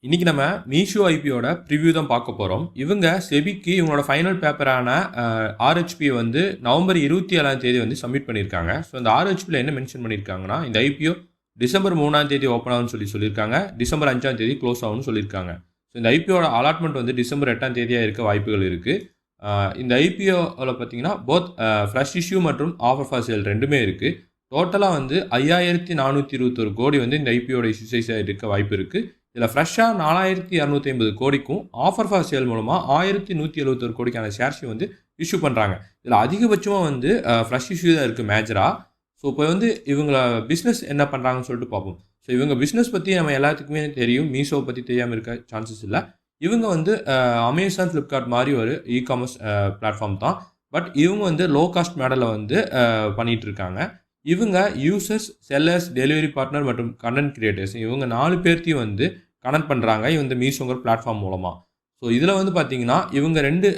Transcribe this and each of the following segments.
இன்னைக்கு நம்ம மீஷோ ஐபியோட ப்ரிவ்யூ தான் பார்க்க போகிறோம். இவங்க செபிக்கு இவங்களோட ஃபைனல் பேப்பரான ஆர்ஹெச்பி வந்து நவம்பர் 27ஆம் தேதி வந்து சப்மிட் பண்ணியிருக்காங்க. ஸோ இந்த ஆர்ஹெச்பியில் என்ன மென்ஷன் பண்ணியிருக்காங்கன்னா, இந்த ஐபிஓ டிசம்பர் 3ஆம் தேதி ஓப்பன் ஆகும்னு சொல்லியிருக்காங்க. டிசம்பர் 5ஆம் தேதி க்ளோஸ் ஆகும்னு சொல்லியிருக்காங்க. ஸோ இந்த ஐபிஓட அலாட்மெண்ட் வந்து டிசம்பர் 8ஆம் தேதியாக இருக்க வாய்ப்புகள் இருக்குது. இந்த ஐபிஓவில் பார்த்தீங்கன்னா போத் ஃப்ரெஷ் இஷ்யூ மற்றும் ஆஃபர் ஃபார் சேல் ரெண்டுமே இருக்குது. டோட்டலாக வந்து 5421 கோடி வந்து இந்த ஐபிஓட இஷ்யூ சைஸாக இருக்க வாய்ப்பு இருக்குது. இதில் ஃப்ரெஷ்ஷாக 4250 கோடிக்கும் ஆஃபர் ஃபார் சேல் மூலமாக 1171 கோடிக்கான ஷேர்ஸை வந்து இஷ்யூ பண்ணுறாங்க. இதில் அதிகபட்சமாக வந்து ஃப்ரெஷ் இஷ்யூ தான் இருக்குது மேஜராக. ஸோ இப்போ வந்து இவங்கள பிஸ்னஸ் என்ன பண்ணுறாங்கன்னு சொல்லிட்டு பார்ப்போம். ஸோ இவங்க பிஸ்னஸ் பற்றி நம்ம எல்லாத்துக்குமே தெரியும். மீஷோவை பற்றி தெரியாமல் இருக்க சான்சஸ் இல்லை. இவங்க வந்து அமேசான், ஃப்ளிப்கார்ட் மாதிரி ஒரு இ-காமர்ஸ் பிளாட்ஃபார்ம் தான். பட் இவங்க வந்து லோ காஸ்ட் மாடலில் வந்து பண்ணிகிட்டு இருக்காங்க. இவங்க யூசர்ஸ், செல்லர்ஸ், டெலிவரி பார்ட்னர் மற்றும் கண்டென்ட் கிரியேட்டர்ஸ் இவங்க 4 பேர்த்தையும் வந்து கனெக்ட் பண்ணுறாங்க இந்த மீஷோங்கிற பிளாட்ஃபார்ம் மூலமாக. ஸோ இதில் வந்து பார்த்தீங்கன்னா இவங்க 2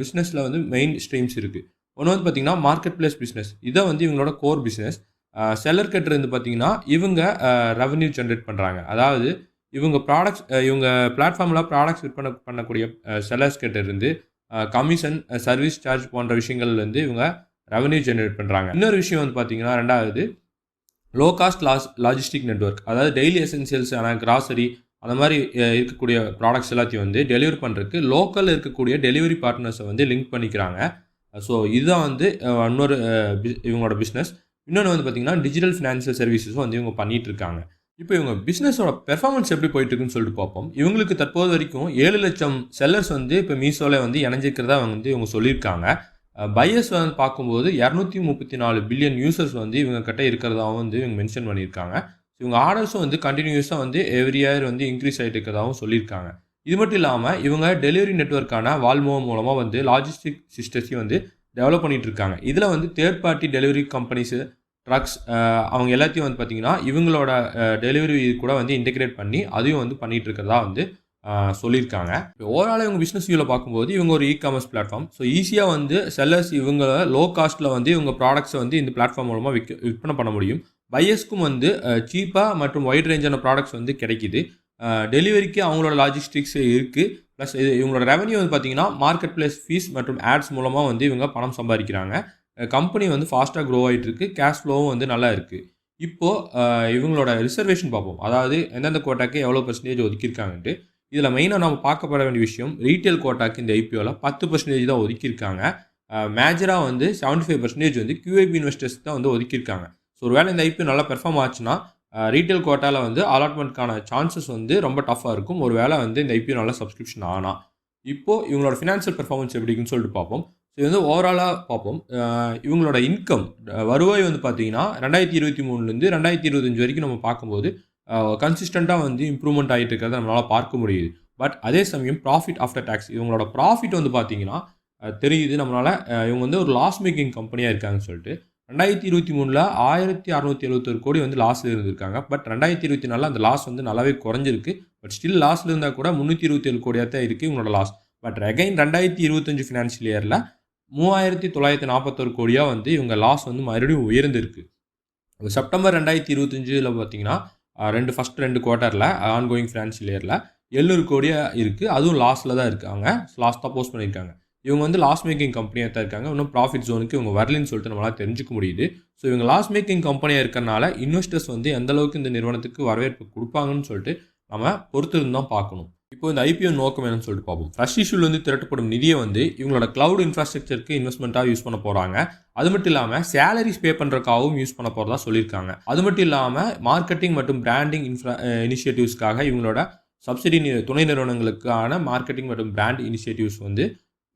பிஸ்னஸில் வந்து மெயின் ஸ்ட்ரீம்ஸ் இருக்குது. ஒன்று வந்து பார்த்தீங்கன்னா மார்க்கெட் பிளேஸ் பிஸ்னஸ். இதை வந்து இவங்களோட கோர் பிஸ்னஸ். செல்லர் கிட்ட இருந்து பார்த்தீங்கன்னா இவங்க ரெவன்யூ ஜென்ரேட் பண்ணுறாங்க. அதாவது இவங்க ப்ராடக்ட்ஸ் இவங்க பிளாட்ஃபார்மில் ப்ராடக்ட்ஸ் விற்பனை பண்ணக்கூடிய செல்லர்ஸ் கிட்ட இருந்து கமிஷன், சர்வீஸ் சார்ஜ் போன்ற விஷயங்கள்லேருந்து இவங்க ரெவன்யூ ஜென்ரேட் பண்ணுறாங்க. இன்னொரு விஷயம் வந்து பார்த்தீங்கன்னா ரெண்டாவது லோ காஸ்ட் லாஜிஸ்டிக் நெட்வொர்க். அதாவது டெய்லி எசென்சியல்ஸான கிராசரி அந்த மாதிரி இருக்கக்கூடிய ப்ராடக்ட்ஸ் எல்லாத்தையும் வந்து டெலிவரி பண்ணுறதுக்கு லோக்கலில் இருக்கக்கூடிய டெலிவரி பார்ட்னர்ஸை வந்து லிங்க் பண்ணிக்கிறாங்க. ஸோ இதுதான் வந்து இன்னொரு இவங்களோட பிஸ்னஸ். இன்னொன்று வந்து பார்த்தீங்கன்னா டிஜிட்டல் ஃபினான்ஷியல் சர்வீசஸும் வந்து இவங்க பண்ணிகிட்டு இருக்காங்க. இப்போ இவங்க பிஸ்னஸோட பெர்ஃபார்மன்ஸ் எப்படி போயிட்டுருக்குன்னு சொல்லிட்டு பார்ப்போம். இவங்களுக்கு தற்போது வரைக்கும் 7 லட்சம் செல்லர்ஸ் வந்து இப்போ மீஷோவில் வந்து இணைஞ்சிக்கிறதா வந்து இவங்க சொல்லியிருக்காங்க. பையர்ஸ் வந்து பார்க்கும்போது 234 பில்லியன் யூசர்ஸ் வந்து இவங்க கிட்ட இருக்கிறதாவும் வந்து இவங்க மென்ஷன் பண்ணியிருக்காங்க. இவங்க ஆர்டர்ஸும் வந்து கண்டினியூஸாக வந்து எவ்ரி இயர் வந்து இன்க்ரீஸ் ஆகிட்டு இருக்கிறதாவும் சொல்லியிருக்காங்க. இது மட்டும் இல்லாமல் இவங்க டெலிவரி நெட்வொர்க்கான வால்மோ மூலமாக வந்து லாஜிஸ்டிக் சிஸ்டத்தையும் வந்து டெவலப் பண்ணிகிட்டு இருக்காங்க. இதில் வந்து third party delivery companies, trucks அவங்க எல்லாத்தையும் வந்து பார்த்திங்கன்னா இவங்களோட டெலிவரி கூட வந்து இன்டெகிரேட் பண்ணி அதையும் வந்து பண்ணிகிட்டு இருக்கிறதா வந்து சொல்லியிருக்காங்க. ஓவரால் இவங்க பிஸ்னஸ் வியூவில் பார்க்கும்போது இவங்க ஒரு இ-காமர்ஸ் பிளாட்ஃபார்ம். ஸோ ஈஸியாக வந்து செல்லர்ஸ் இவங்க லோ காஸ்ட்டில் வந்து இவங்க ப்ராடக்ட்ஸை வந்து இந்த பிளாட்ஃபார்ம் மூலமாக விற்பனை பண்ண முடியும். பையர்ஸ்க்கும் வந்து சீப்பாக மற்றும் வைட் ரேஞ்சான ப்ராடக்ட்ஸ் வந்து கிடைக்கிது. டெலிவரிக்கு அவங்களோட லாஜிஸ்டிக்ஸ் இருக்குது. ப்ளஸ் இவங்களோட ரெவன்யூ வந்து பார்த்திங்கன்னா மார்க்கெட் பிளேஸ் ஃபீஸ் மற்றும் ஆட்ஸ் மூலமாக வந்து இவங்க பணம் சம்பாதிக்கிறாங்க. கம்பெனி வந்து ஃபாஸ்ட்டாக க்ரோ ஆகிட்டு இருக்குது. கேஷ் ஃப்ளோவும் வந்து நல்லா இருக்குது. இப்போது இவங்களோட ரிசர்வேஷன் பார்ப்போம். அதாவது எந்தெந்த கோட்டாக்கு எவ்வளோ % ஒதுக்கியிருக்காங்கன்ட்டு. இதில் மெயினாக நம்ம பார்க்கப்பட வேண்டிய விஷயம் ரீட்டைல் கோட்டாக்கு இந்த ஐபிஓவில் 10% தான் ஒதுக்கியிருக்காங்க. மேஜராக வந்து 75% வந்து QIB இன்வெஸ்டர்ஸ் தான் வந்து ஒதுக்கியிருக்காங்க. ஸோ ஒரு வேளை இந்த ஐபிஓ நல்லா பெர்ஃபார்ம் ஆச்சுன்னா ரீட்டைல் கோட்டாவில் வந்து அலாட்மெண்ட்கான சான்சஸ் வந்து ரொம்ப டஃப்பாக இருக்கும். ஒரு வேளை வந்து இந்த ஐபிஓ நல்லா சப்ஸ்கிரிப்ஷன் ஆனால். இப்போது இவங்களோட ஃபினான்ஷியல் பெர்ஃபார்மன்ஸ் எப்படி இருக்குன்னு சொல்லிட்டு பார்ப்போம். ஸோ இது வந்து ஓவராலாக பார்ப்போம். இவங்களோட இன்கம் வருவாய் வந்து பார்த்தீங்கன்னா 2023லேருந்து 2025 வரைக்கும் நம்ம பார்க்கும்போது கன்சிஸ்டண்ட்டாக வந்து இம்ப்ரூவ்மெண்ட் ஆகிட்டு இருக்கிறத நம்மளால் பார்க்க முடியுது. பட் அதே சமயம் ப்ராஃபிட் ஆஃப்டர் டேக்ஸ் இவங்களோட ப்ராஃபிட் வந்து பார்த்தீங்கன்னா தெரியுது நம்மளால். இவங்க வந்து ஒரு லாஸ் மேக்கிங் கம்பெனியாக இருக்காங்கன்னு சொல்லிட்டு 2023ல் 1671 கோடி வந்து லாஸில் இருந்திருக்காங்க. பட் 2024 அந்த லாஸ் வந்து நல்லாவே குறைஞ்சிருக்கு. பட் ஸ்டில் லாஸில் இருந்தால் கூட 327 கோடியாக தான் இருக்குது இவங்களோட லாஸ். பட் அகைன் 2025 ஃபினான்ஷியல் இயரில் 3941 கோடியாக வந்து இவங்க லாஸ் வந்து மறுபடியும் உயர்ந்திருக்கு. செப்டம்பர் 2025 பார்த்தீங்கன்னா ஃபஸ்ட் 2 குவார்ட்டரில் ஆன்கோயிங் ஃபினான்ஷியல் இயரில் 700 கோடியாக இருக்குது. அதுவும் லாஸில் தான் இருக்காங்க. லாஸ் தான் போஸ்ட் பண்ணியிருக்காங்க. இவங்க வந்து லாஸ் மேக்கிங் கம்பெனியாக தான் இருக்காங்க. இன்னும் ப்ராஃபிட் ஜோனுக்கு இவங்க வரலன்னு சொல்லிட்டு நம்மளால் தெரிஞ்சுக்க முடியுது. ஸோ இவங்க லாஸ் மேக்கிங் கம்பெனியாக இருக்கிறனால இன்வெஸ்டர்ஸ் வந்து எந்த அளவுக்கு இந்த நிறுவனத்துக்கு வரவேற்பு கொடுப்பாங்கன்னு சொல்லிட்டு நம்ம பொறுத்திருந்து தான் பார்க்கணும். இப்போ இந்த ஐபிஓ நோக்கம் என்னன்னு சொல்லிட்டு பார்ப்போம். ஃப்ரெஷ் இஷ்யூலேருந்து திரட்டப்படும் நிதியை வந்து இவங்களோட கிளவுட் இன்ஃப்ராஸ்ட்ரக்சருக்கு இன்வெஸ்ட்மெண்ட்டாக யூஸ் பண்ண போகிறாங்க. அது மட்டும் இல்லாமல் சேலரிஸ் பே பண்ணுறதுக்காகவும் யூஸ் பண்ண போகிறதா சொல்லியிருக்காங்க. அது மட்டும் இல்லாமல் மார்க்கெட்டிங் மற்றும் பிராண்டிங் இனிஷியேட்டிவ்ஸ்க்காக இவங்களோட சப்சிடி துணை நிறுவனங்களுக்கான மார்க்கெட்டிங் மற்றும் பிராண்ட் இனிஷியேட்டிவ்ஸ் வந்து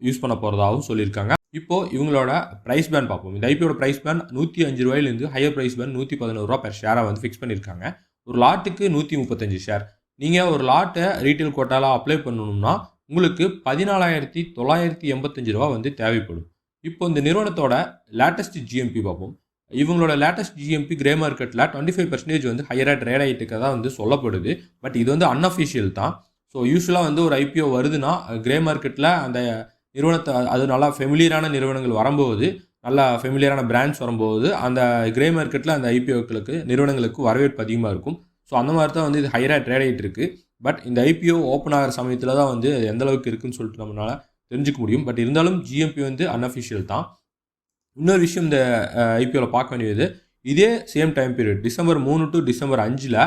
யூஸ் பண்ண போகிறதாகவும் சொல்லியிருக்காங்க. இப்போது இவங்களோட ப்ரைஸ் பேண்ட் பார்ப்போம். இந்த ஐபிஓட ப்ரைஸ் பேண்ட் 105 ரூபாயிலேருந்து ஹையர் ப்ரைஸ் பேண்ட் 111 ரூபா பெர் ஷேராக வந்து ஃபிக்ஸ் பண்ணியிருக்காங்க. ஒரு லாட்டுக்கு 135 ஷேர். நீங்கள் ஒரு லாட்டை ரீட்டைல் கோட்டாவில் அப்ளை பண்ணணும்னா உங்களுக்கு 14,985 ரூபா வந்து தேவைப்படும். இப்போ இந்த நிறுவனத்தோட லேட்டஸ்ட் GMP பார்ப்போம். இவங்களோட லேட்டஸ்ட் GMP கிரே மார்க்கெட்டில் 25% வந்து ஹையராக ட்ரேட் ஆகிட்டு இருக்கதா வந்து சொல்லப்படுது. பட் இது வந்து அன்அஃபிஷியல் தான். ஸோ யூஸ்வலாக வந்து ஒரு ஐபிஓ வருதுன்னா கிரே மார்க்கெட்டில் அந்த நிறுவனத்தை அது நல்லா ஃபெமிலியரான நிறுவனங்கள் வரும்போது, நல்லா ஃபெமிலியரான பிராண்ட்ஸ் வரும்போது அந்த கிரே மார்க்கெட்டில் அந்த ஐபிஓக்களுக்கு நிறுவனங்களுக்கு வரவேற்பு அதிகமாக இருக்கும். ஸோ அந்த மாதிரி தான் வந்து இது ஹையராக ட்ரேட் ஆகிட்டு இருக்குது. பட் இந்த ஐபிஓ ஓப்பன் ஆகிற சமயத்தில் தான் வந்து அது எந்த அளவுக்கு இருக்குன்னு சொல்லிட்டு நம்மளால் தெரிஞ்சுக்க முடியும். பட் இருந்தாலும் ஜிஎம்பி வந்து அன்அஃபிஷியல் தான். இன்னொரு விஷயம் இந்த ஐபிஓவில் பார்க்க வேண்டியது, இதே same time period December 3 to December 5ல்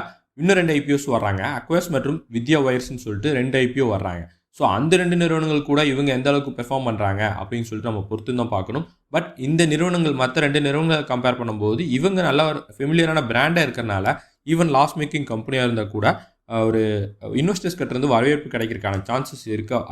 இன்னும் 2 ஐபிஓஸ் வர்றாங்க. அக்வஸ் மற்றும் வித்யா ஒயர்ஸ்ன்னு சொல்லிட்டு 2 ஐபிஓ வர்றாங்க. ஸோ அந்த 2 நிறுவனங்கள் கூட இவங்க எந்த அளவுக்கு பெர்ஃபார்ம் பண்ணுறாங்க அப்படின்னு சொல்லிட்டு நம்ம பொறுத்து தான் பார்க்கணும். பட் இந்த நிறுவனங்கள் மற்ற 2 நிறுவனங்களை கம்பேர் பண்ணும்போது இவங்க நல்ல ஒரு ஃபெமிலியரான பிராண்டாக இருக்கிறனால ஈவன் லாஸ் மேக்கிங் கம்பெனியாக இருந்தால் கூட ஒரு இன்வெஸ்டர்ஸ் கிட்டேருந்து வரவேற்பு கிடைக்கிறதுக்கான சான்சஸ்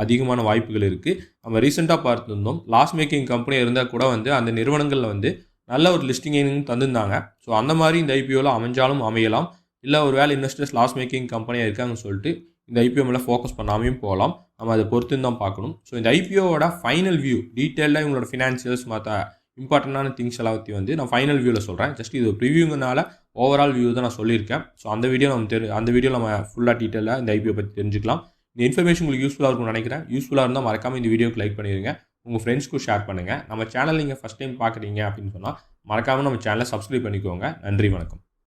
அதிகமான வாய்ப்புகள் இருக்குது. நம்ம ரீசெண்டாக பார்த்துருந்தோம், லாஸ் மேக்கிங் கம்பெனியாக இருந்தால் கூட வந்து அந்த நிறுவனங்களில் வந்து நல்ல ஒரு லிஸ்டிங்கையும் தந்திருந்தாங்க. ஸோ அந்த மாதிரி இந்த ஐபிஓவில் அமைஞ்சாலும் அமையலாம். இல்லை ஒரு வேலை இன்வெஸ்டர்ஸ் லாஸ் மேக்கிங் கம்பெனியாக இருக்காங்கன்னு சொல்லிட்டு இந்த ஐபிஓ மேலே ஃபோக்கஸ் பண்ணாமையும் போகலாம். நம்ம அதை பொறுத்து தான் பார்க்கணும். ஸோ இந்த ஐபிஓவோட ஃபைனல் வியூ டீட்டெயிலாக இவங்களோட ஃபினான்ஷியல்ஸ் மற்ற இம்பார்ட்டண்டான திங்ஸ் எல்லாத்தையும் வந்து நான் ஃபைனல் வியூவில் சொல்கிறேன். ஜஸ்ட் இது ப்ரிவியூங்கனால ஓவரால் வியூ தான் நான் சொல்லியிருக்கேன். ஸோ அந்த வீடியோ நம்ம ஃபுல்லாக டீட்டெயிலாக இந்த ஐபிஓ பற்றி தெரிஞ்சுக்கலாம். இந்த இன்ஃபர்மேஷன் உங்களுக்கு யூஸ்ஃபுல்லாக இருக்கும்னு நினைக்கிறேன். யூஸ்ஃபுல்லாக இருந்தால் மறக்காமல் இந்த வீடியோக்கு லைக் பண்ணிடுங்க. உங்கள் ஃப்ரெண்ட்ஸ்க்கும் ஷேர் பண்ணுங்கள். நம்ம சேனல் நீங்கள் ஃபஸ்ட் டைம் பார்க்குறீங்க அப்படின்னு சொன்னால் மறக்காமல் நம்ம சேனலை சப்ஸ்கிரைப் பண்ணிக்கோங்க. நன்றி, வணக்கம்.